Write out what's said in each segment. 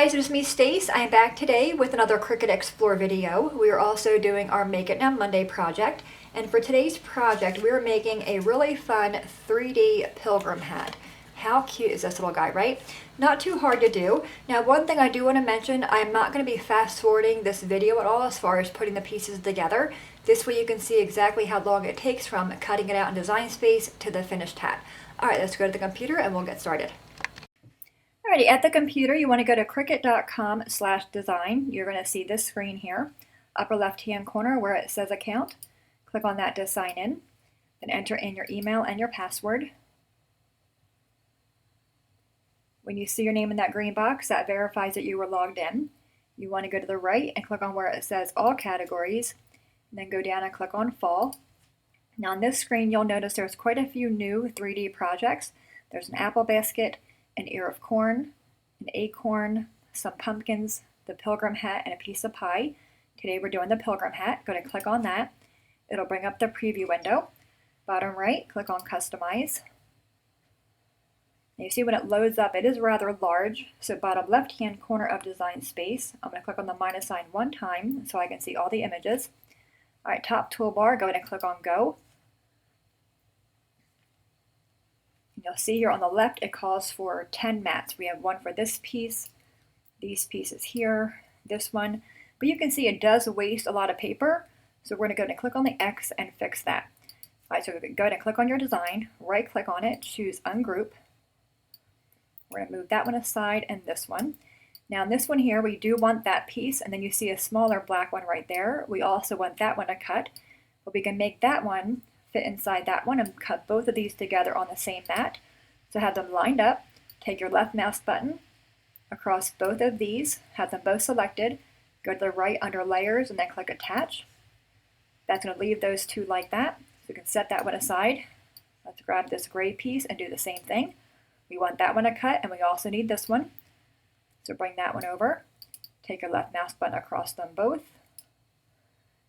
guys, it is me, Stace. I'm back today with another Cricut Explore video. We are also doing our Make It Now Monday project. And for today's project, we are making a really fun 3D Pilgrim hat. How cute is this little guy, right? Not too hard to do. Now, one thing I do want to mention, I'm not going to be fast forwarding this video at all as far as putting the pieces together. This way you can see exactly how long it takes from cutting it out in Design Space to the finished hat. Alright, let's go to the computer and we'll get started. Alrighty, at the computer, you want to go to cricut.com/design. You're going to see this screen here, upper left-hand corner where it says account. Click on that to sign in, then enter in your email and your password. When you see your name in that green box, that verifies that you were logged in. You want to go to the right and click on where it says all categories, and then go down and click on fall. Now on this screen, you'll notice there's quite a few new 3D projects. There's an apple basket, an ear of corn, an acorn, some pumpkins, the pilgrim hat, and a piece of pie. Today we're doing the pilgrim hat. Go to click on that. It'll bring up the preview window. Bottom right, click on customize. Now you see when it loads up, it is rather large. So bottom left-hand corner of Design Space, I'm going to click on the minus sign one time so I can see all the images. All right, top toolbar, go ahead and click on Go. You'll see here on the left it calls for 10 mats. We have one for this piece, these pieces here, this one. But you can see it does waste a lot of paper. So we're going to go ahead and click on the X and fix that. All right, so go ahead and click on your design, right click on it, choose Ungroup. We're going to move that one aside and this one. Now in this one here, we do want that piece, and then you see a smaller black one right there. We also want that one to cut, but we can make that one fit inside that one and cut both of these together on the same mat. So have them lined up, take your left mouse button across both of these, have them both selected, go to the right under layers and then click attach. That's going to leave those two like that. So you can set that one aside. Let's grab this gray piece and do the same thing. We want that one to cut, and we also need this one. So bring that one over, take your left mouse button across them both,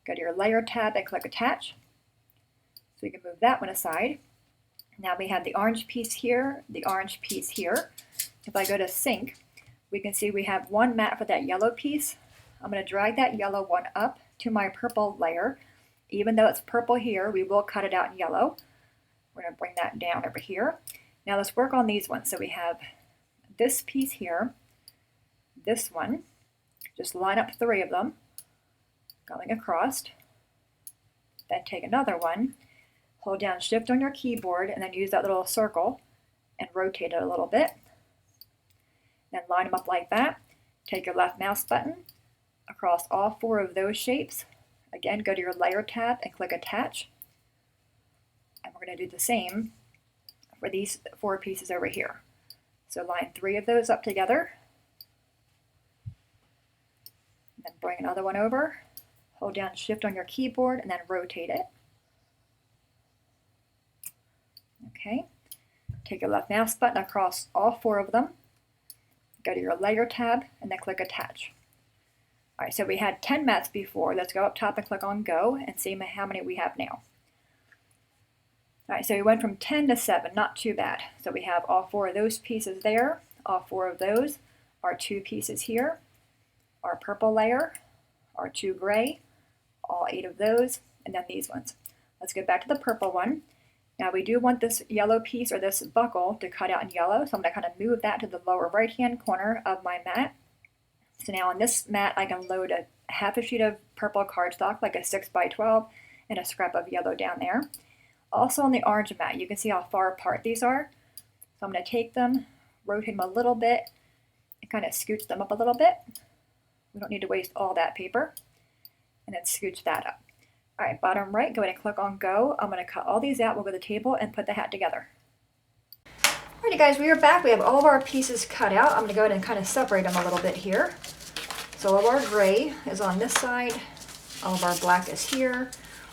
go to your layer tab and click attach. So we can move that one aside. Now we have the orange piece here, the orange piece here. If I go to sync, we can see we have one mat for that yellow piece. I'm going to drag that yellow one up to my purple layer. Even though it's purple here, we will cut it out in yellow. We're going to bring that down over here. Now let's work on these ones. So we have this piece here, this one. Just line up 3 of them, going across. Then take another one. Hold down Shift on your keyboard and then use that little circle and rotate it a little bit. Then line them up like that. Take your left mouse button across all 4 of those shapes. Again, go to your Layer tab and click Attach. And we're going to do the same for these 4 pieces over here. So line 3 of those up together. Then bring another one over. Hold down Shift on your keyboard and then rotate it. Okay, take your left mouse button across all 4 of them, go to your Layer tab, and then click Attach. All right, so we had 10 mats before. Let's go up top and click on Go and see how many we have now. All right, so we went from 10 to 7, not too bad. So we have all 4 of those pieces there, all 4 of those, our 2 pieces here, our purple layer, our 2 gray, all 8 of those, and then these ones. Let's go back to the purple one. Now we do want this yellow piece or this buckle to cut out in yellow, so I'm going to kind of move that to the lower right-hand corner of my mat. So now on this mat I can load a half a sheet of purple cardstock, like a 6x12, and a scrap of yellow down there. Also on the orange mat, you can see how far apart these are. So I'm going to take them, rotate them a little bit, and kind of scooch them up a little bit. We don't need to waste all that paper. And then scooch that up. All right, bottom right, go ahead and click on Go. I'm going to cut all these out. We'll go to the table and put the hat together. Alrighty guys, we are back. We have all of our pieces cut out. I'm going to go ahead and kind of separate them a little bit here. So all of our gray is on this side. All of our black is here.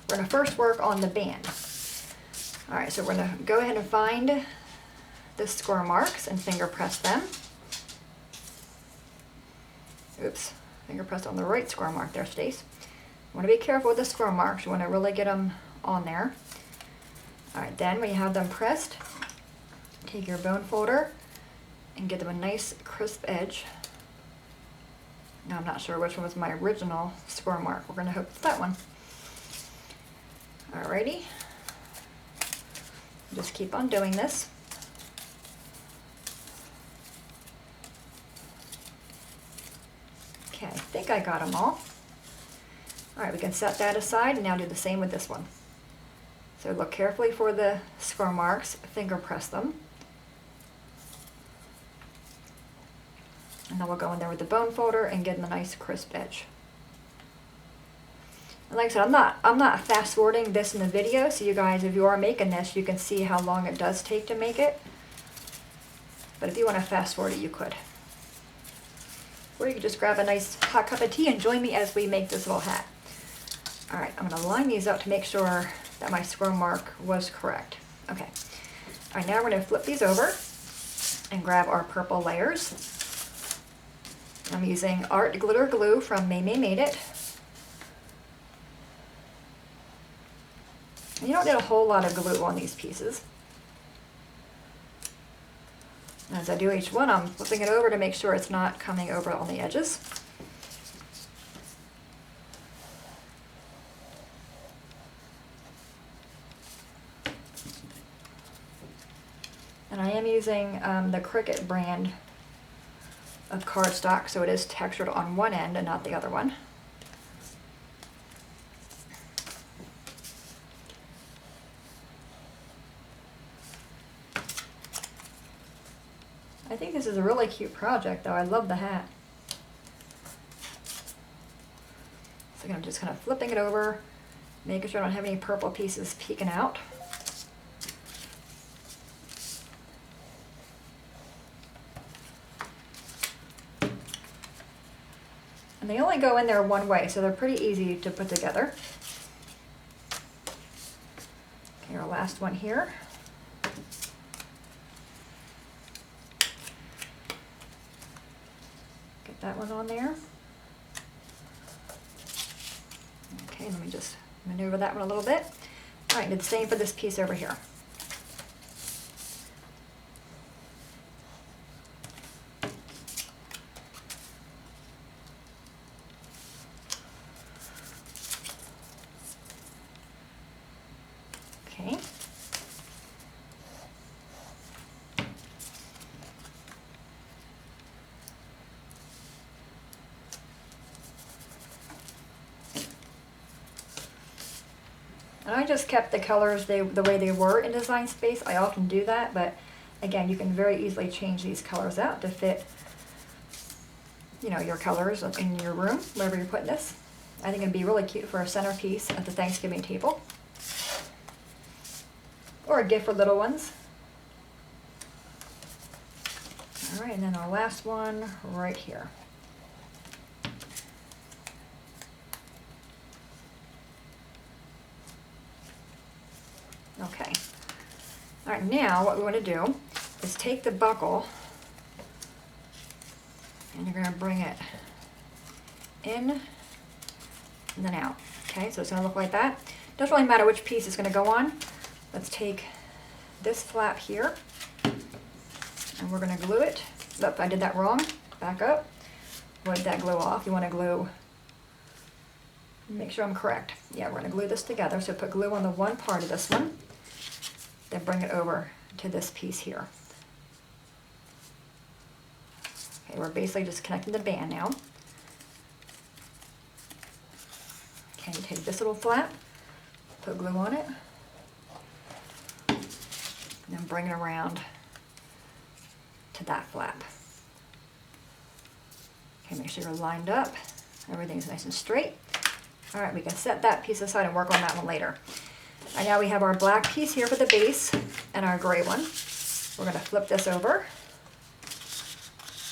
We're going to first work on the band. All right, so we're going to go ahead and find the score marks and finger press them. Oops, finger press on the right score mark there, Stace. You want to be careful with the score marks. You want to really get them on there. All right, then when you have them pressed, take your bone folder and give them a nice crisp edge. Now I'm not sure which one was my original score mark. We're going to hope it's that one. Alrighty. Just keep on doing this. Okay, I think I got them all. Alright, we can set that aside and now do the same with this one. So look carefully for the score marks, finger press them. And then we'll go in there with the bone folder and get them a nice crisp edge. And like I said, I'm not fast forwarding this in the video, so you guys, if you are making this, you can see how long it does take to make it. But if you want to fast forward it, you could. Or you could just grab a nice hot cup of tea and join me as we make this little hat. Alright, I'm going to line these up to make sure that my score mark was correct. Okay. Alright, now we're going to flip these over and grab our purple layers. I'm using Art Glitter Glue from May Made It. And you don't need a whole lot of glue on these pieces. As I do each one, I'm flipping it over to make sure it's not coming over on the edges. And I am using the Cricut brand of cardstock, so it is textured on one end and not the other one. I think this is a really cute project though. I love the hat. So I'm just kind of flipping it over, making sure I don't have any purple pieces peeking out. And they only go in there one way, so they're pretty easy to put together. Okay, our last one here. Get that one on there. Okay, let me just maneuver that one a little bit. All right, do the same for this piece over here. Okay. And I just kept the colors the way they were in Design Space. I often do that, but again, you can very easily change these colors out to fit, you know, your colors in your room, wherever you're putting this. I think it'd be really cute for a centerpiece at the Thanksgiving table. Or a gift for little ones. All right, and then our last one right here. Okay. All right, now what we want to do is take the buckle and you're going to bring it in and then out. Okay, so it's going to look like that. Doesn't really matter which piece is going to go on. Let's take this flap here and we're going to glue it. Look, I did that wrong. Back up. Wipe that glue off. You want to glue, make sure I'm correct. Yeah, we're going to glue this together. So put glue on the one part of this one, then bring it over to this piece here. Okay, we're basically just connecting the band now. Okay, take this little flap, put glue on it, and then bring it around to that flap. Okay, make sure you're lined up. Everything's nice and straight. All right, we can set that piece aside and work on that one later. And now we have our black piece here for the base and our gray one. We're going to flip this over.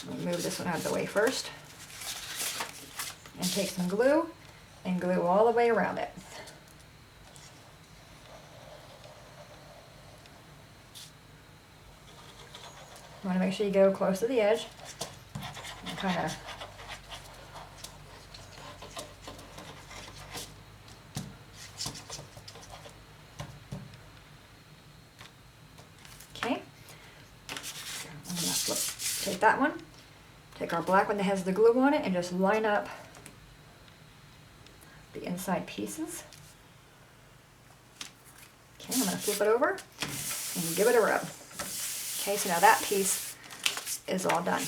Let me move this one out of the way first. And take some glue and glue all the way around it. You want to make sure you go close to the edge and kind of take that one, Take our black one that has the glue on it and just line up the inside pieces. Okay, I'm going to flip it over and give it a rub. Okay, so now that piece is all done.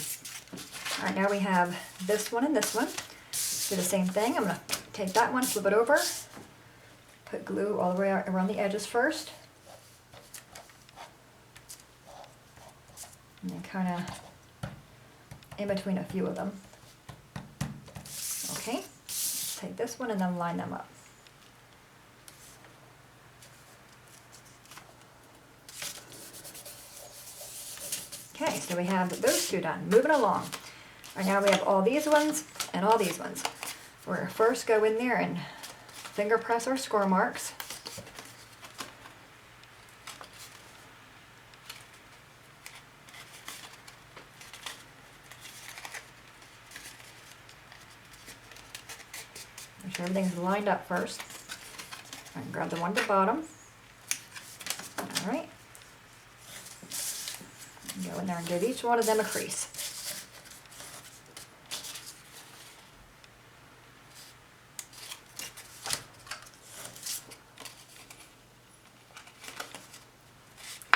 All right, now we have this one and this one. Do the same thing. I'm going to take that one, flip it over, put glue all the way around the edges first, and then kind of in between a few of them. Okay, take this one and then line them up. Okay, so we have those two done. Moving along. All right, now we have all these ones and all these ones. We're going to first go in there and finger press our score marks. Make sure everything's lined up first. And grab the one at the bottom. All right. Go in there and give each one of them a crease.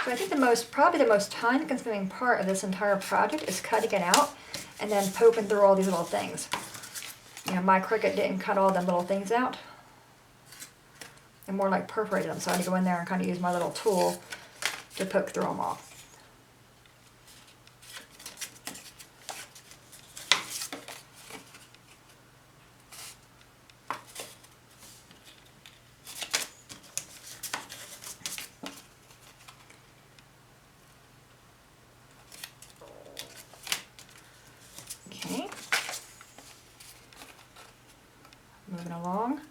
So I think probably the most time-consuming part of this entire project is cutting it out and then poking through all these little things. You know, my Cricut didn't cut all them little things out. It more like perforated them, so I had to go in there and kind of use my little tool to poke through them all. Okay. Moving along.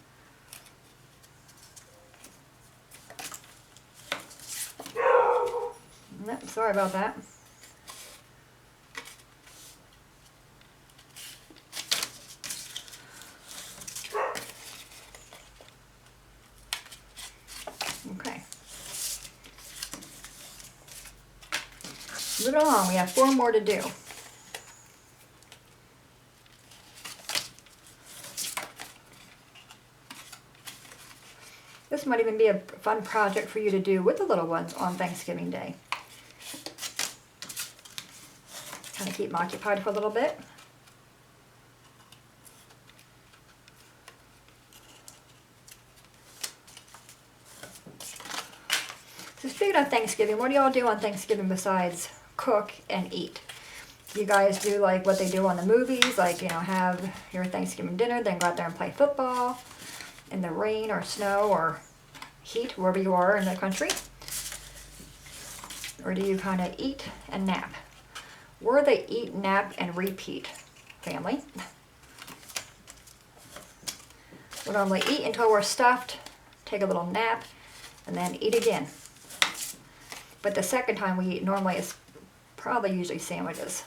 Nope, sorry about that. Okay. Moving along, we have 4 more to do. This might even be a fun project for you to do with the little ones on Thanksgiving Day. Kind of keep them occupied for a little bit. So speaking of Thanksgiving, what do y'all do on Thanksgiving besides cook and eat? Do you guys do like what they do on the movies, like, you know, have your Thanksgiving dinner, then go out there and play football in the rain or snow or heat, wherever you are in the country? Or do you kind of eat and nap? We're the eat, nap, and repeat family. We normally eat until we're stuffed, take a little nap, and then eat again. But the second time we eat normally is probably usually sandwiches.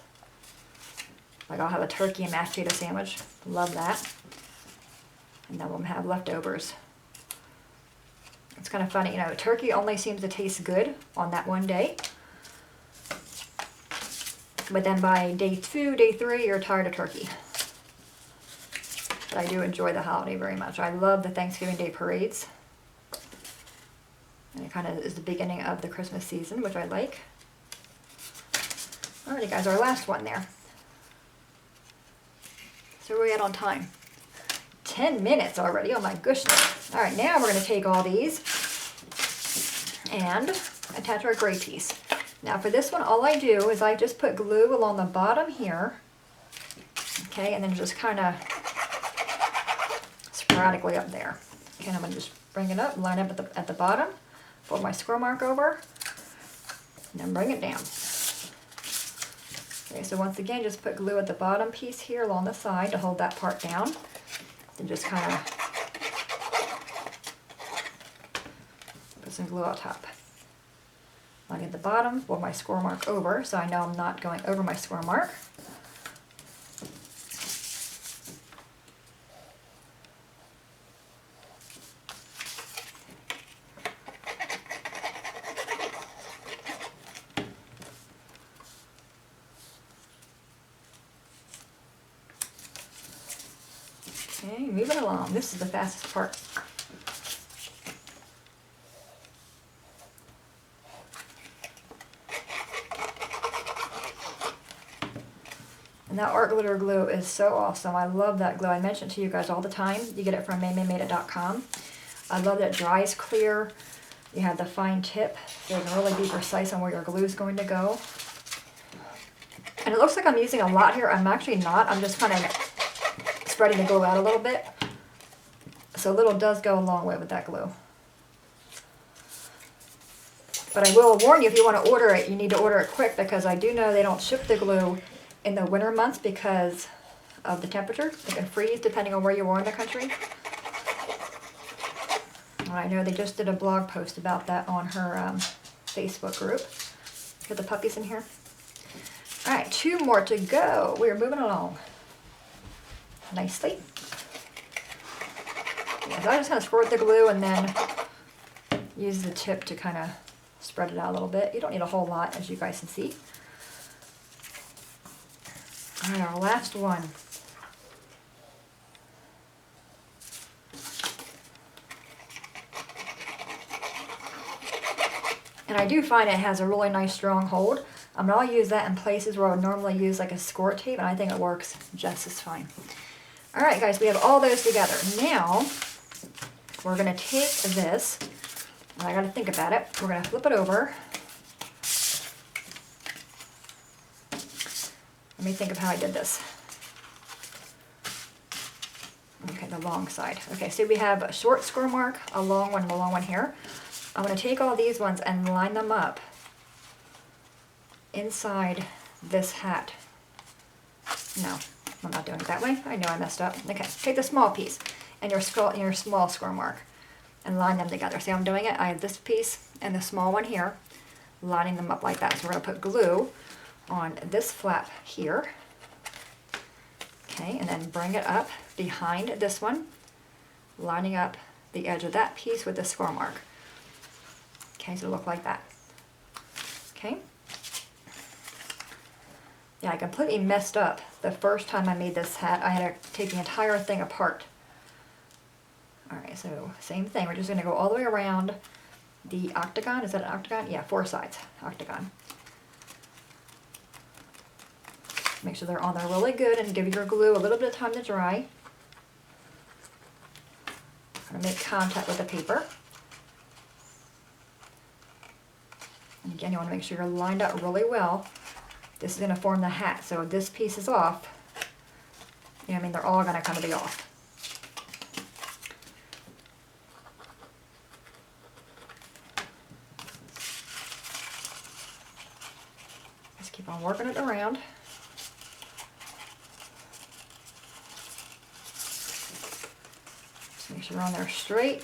Like I'll have a turkey and mashed potato sandwich. Love that. And then we'll have leftovers. It's kind of funny, you know, turkey only seems to taste good on that one day. But then by day 2, day 3, you're tired of turkey. But I do enjoy the holiday very much. I love the Thanksgiving Day parades. And it kind of is the beginning of the Christmas season, which I like. Alrighty guys, our last one there. So where are we at on time? 10 minutes already, oh my goodness. Alright, now we're going to take all these and attach our gray piece. Now for this one, all I do is I just put glue along the bottom here, okay, and then just kind of sporadically up there. Okay, and I'm going to just bring it up, line up at the bottom, fold my score mark over, and then bring it down. Okay, so once again, just put glue at the bottom piece here along the side to hold that part down. Then just kind of put some glue on top. Line at the bottom, fold my score mark over, so I know I'm not going over my score mark. Okay, moving along. This is the fastest part. And that art glitter glue is so awesome. I love that glue. I mention it to you guys all the time. You get it from maymaymadeit.com. I love that it dries clear. You have the fine tip, so you can really be precise on where your glue is going to go. And it looks like I'm using a lot here. I'm actually not. I'm just kind of spreading the glue out a little bit. So a little does go a long way with that glue. But I will warn you, if you want to order it, you need to order it quick, because I do know they don't ship the glue in the winter months because of the temperature. It can freeze depending on where you are in the country. And I know they just did a blog post about that on her Facebook group. Get the puppies in here. All right, 2 more to go. We're moving along nicely. Yeah, so I just kind of squirt the glue and then use the tip to kind of spread it out a little bit. You don't need a whole lot, as you guys can see. All right, our last one. And I do find it has a really nice strong hold. I'll use that in places where I would normally use like a score tape, and I think it works just as fine. All right, guys, we have all those together. Now, we're gonna take this, and I gotta think about it. We're gonna flip it over. Let me think of how I did this. Okay, the long side. Okay, so we have a short score mark, a long one, and a long one here. I'm going to take all these ones and line them up inside this hat. No, I'm not doing it that way. I know I messed up. Okay, take the small piece and your small score mark and line them together. See how I'm doing it? I have this piece and the small one here, lining them up like that. So we're going to put glue on this flap here. Okay, and then bring it up behind this one, lining up the edge of that piece with the score mark. Okay, so it'll look like that. Okay. Yeah, I completely messed up the first time I made this hat. I had to take the entire thing apart. Alright, so same thing. We're just going to go all the way around the octagon. Is that an octagon? Yeah, 4 sides. Octagon. Make sure they're on there really good and give your glue a little bit of time to dry. I'm going to make contact with the paper. And again, you want to make sure you're lined up really well. This is going to form the hat, so if this piece is off, you know what I mean, they're all going to kind of be off. Just keep on working it around. Just make sure they're on there straight.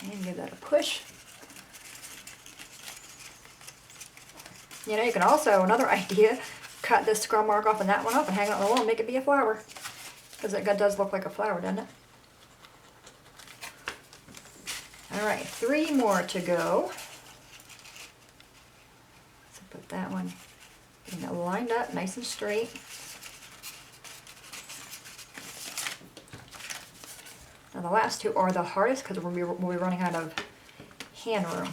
And give that a push. You know, you can also, another idea, cut this scrum mark off and that one off and hang it on the wall and make it be a flower. Because it does look like a flower, doesn't it? Alright, 3 more to go. So put that one, getting it lined up nice and straight. Now the last 2 are the hardest because we'll be running out of hand room.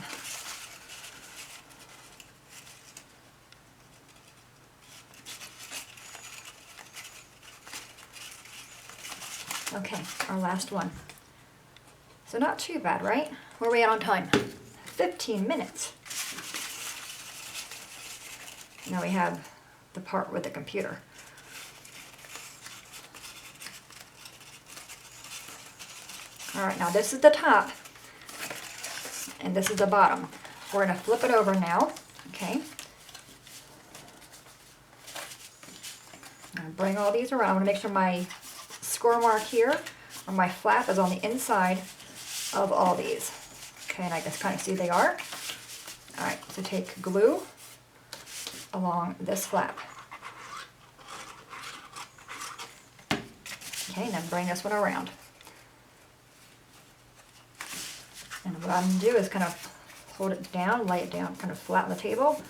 Okay, our last one. So not too bad, right? Where are we at on time? 15 minutes. Now we have the part with the computer. Alright, now this is the top, and this is the bottom. We're going to flip it over now, okay? I'm going to bring all these around. I want to make sure my score mark here, or my flap, is on the inside of all these. Okay, and I can kind of see they are. Alright, so take glue along this flap. Okay, and then bring this one around. And what I'm going to do is kind of hold it down, lay it down kind of flat on the table,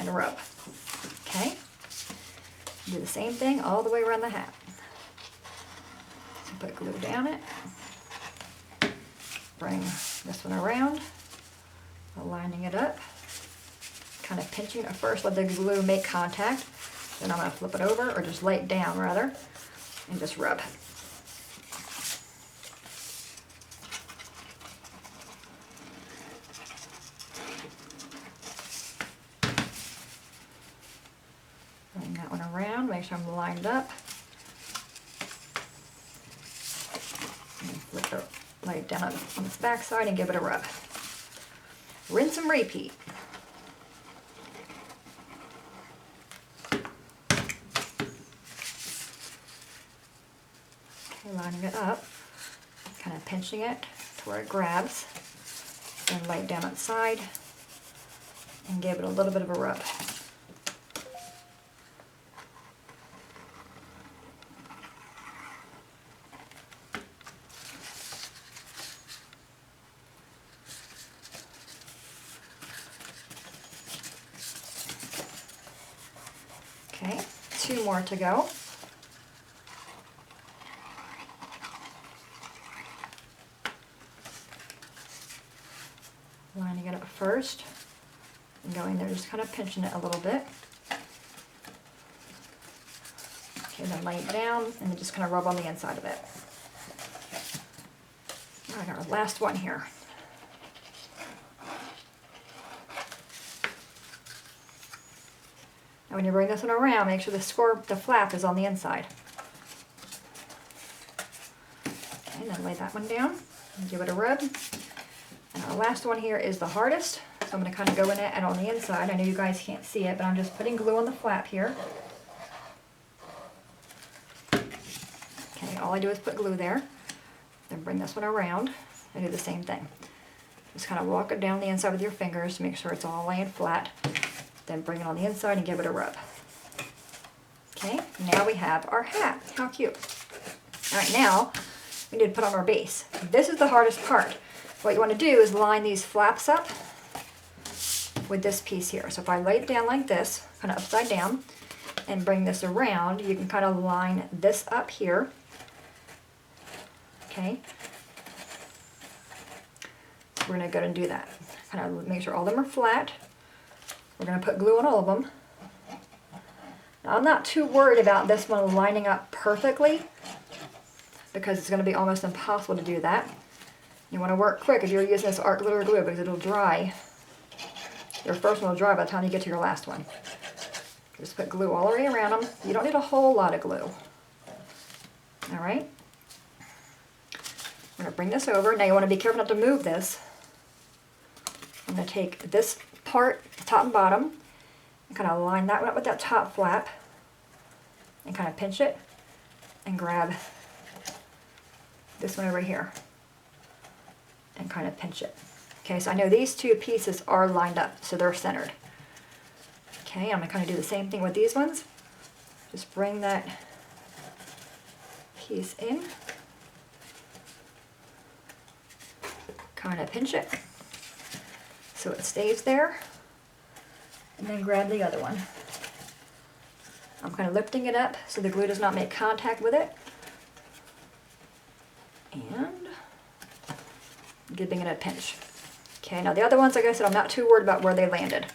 and rub. Okay? Do the same thing all the way around the hat. So put glue down it. Bring this one around, lining it up, kind of pinching it first, let the glue make contact. Then I'm going to flip it over, or just lay it down rather, and just rub. Bring that one around, make sure I'm lined up. And flip it, lay it down on the back side and give it a rub. Rinse and repeat. Okay, lining it up, kind of pinching it to where it grabs, then lay it down on the side and give it a little bit of a rub. Okay, 2 more to go. Lining it up first and going there, just kind of pinching it a little bit. Okay, then lay it down and then just kind of rub on the inside of it. All right, our last one here. Now when you bring this one around, make sure the flap is on the inside. Okay, and then lay that one down and give it a rub. And our last one here is the hardest, so I'm going to kind of go in it and on the inside. I know you guys can't see it, but I'm just putting glue on the flap here. Okay, all I do is put glue there, then bring this one around and do the same thing. Just kind of walk it down the inside with your fingers to make sure it's all laying flat. Then bring it on the inside and give it a rub. Okay, now we have our hat. How cute. All right, now we need to put on our base. This is the hardest part. What you want to do is line these flaps up with this piece here. So if I lay it down like this, kind of upside down, and bring this around, you can kind of line this up here. Okay. We're going to go and do that. Kind of make sure all of them are flat. We're going to put glue on all of them. Now, I'm not too worried about this one lining up perfectly because it's going to be almost impossible to do that. You want to work quick if you're using this art glitter glue because it'll dry. Your first one will dry by the time you get to your last one. Just put glue all the way around them. You don't need a whole lot of glue. All right. We're going to bring this over. Now you want to be careful not to move this. I'm going to take this part, top and bottom, and kind of line that one up with that top flap and kind of pinch it and grab this one over here and kind of pinch it. Okay, so I know these 2 pieces are lined up, so they're centered. Okay, I'm going to kind of do the same thing with these ones. Just bring that piece in, kind of pinch it so it stays there, and then grab the other one. I'm kind of lifting it up so the glue does not make contact with it, and giving it a pinch. Okay, now the other ones, like I said, I'm not too worried about where they landed.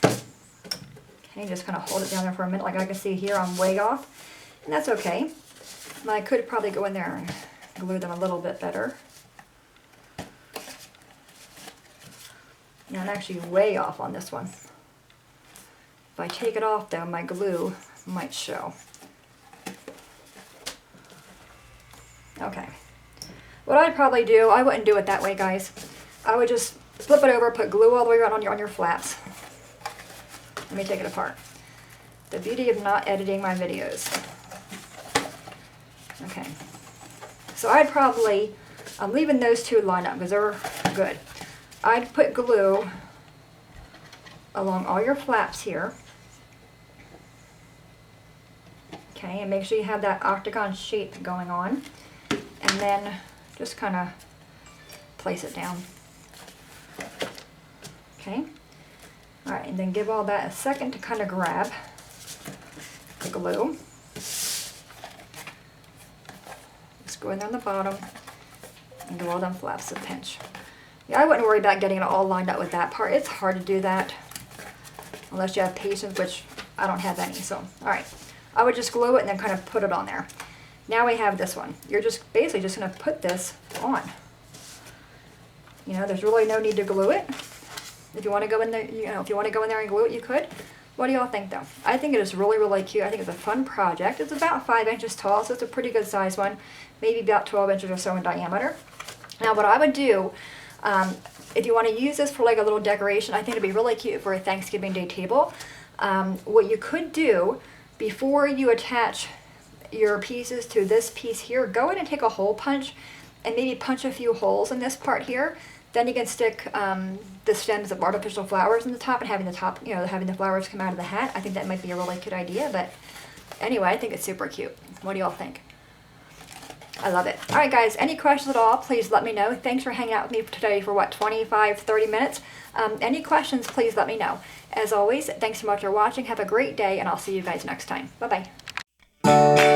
Okay, just kind of hold it down there for a minute. Like I can see here, I'm way off, and that's okay. But I could probably go in there and glue them a little bit better. Now I'm actually way off on this one. If I take it off though, my glue might show. Okay. What I'd probably do, I wouldn't do it that way, guys. I would just flip it over, put glue all the way around on your flaps. Let me take it apart. The beauty of not editing my videos. Okay. So I'm leaving those 2 lined up because they're good. I'd put glue along all your flaps here. Okay, and make sure you have that octagon shape going on. And then Just kind of place it down. Okay. All right, and then give all that a second to kind of grab the glue. Just go in there on the bottom and give all them flaps a pinch. Yeah, I wouldn't worry about getting it all lined up with that part. It's hard to do that unless you have patience, which I don't have any. So, all right, I would just glue it and then kind of put it on there. Now we have this one. You're just basically just going to put this on. You know, there's really no need to glue it. If you want to go in there, you know, if you want to go in there and glue it, you could. What do y'all think though? I think it is really, really cute. I think it's a fun project. It's about 5 inches tall, so it's a pretty good size one. Maybe about 12 inches or so in diameter. Now what I would do, if you want to use this for like a little decoration, I think it'd be really cute for a Thanksgiving Day table. What you could do before you attach your pieces to this piece here, go in and take a hole punch and maybe punch a few holes in this part here. Then you can stick the stems of artificial flowers in the top and having the top, you know, having the flowers come out of the hat. I think that might be a really good idea, but anyway, I think it's super cute. What do y'all think? I love it. All right, guys, any questions at all, please let me know. Thanks for hanging out with me today for, what, 25, 30 minutes? Any questions, please let me know. As always, thanks so much for watching. Have a great day, and I'll see you guys next time. Bye-bye.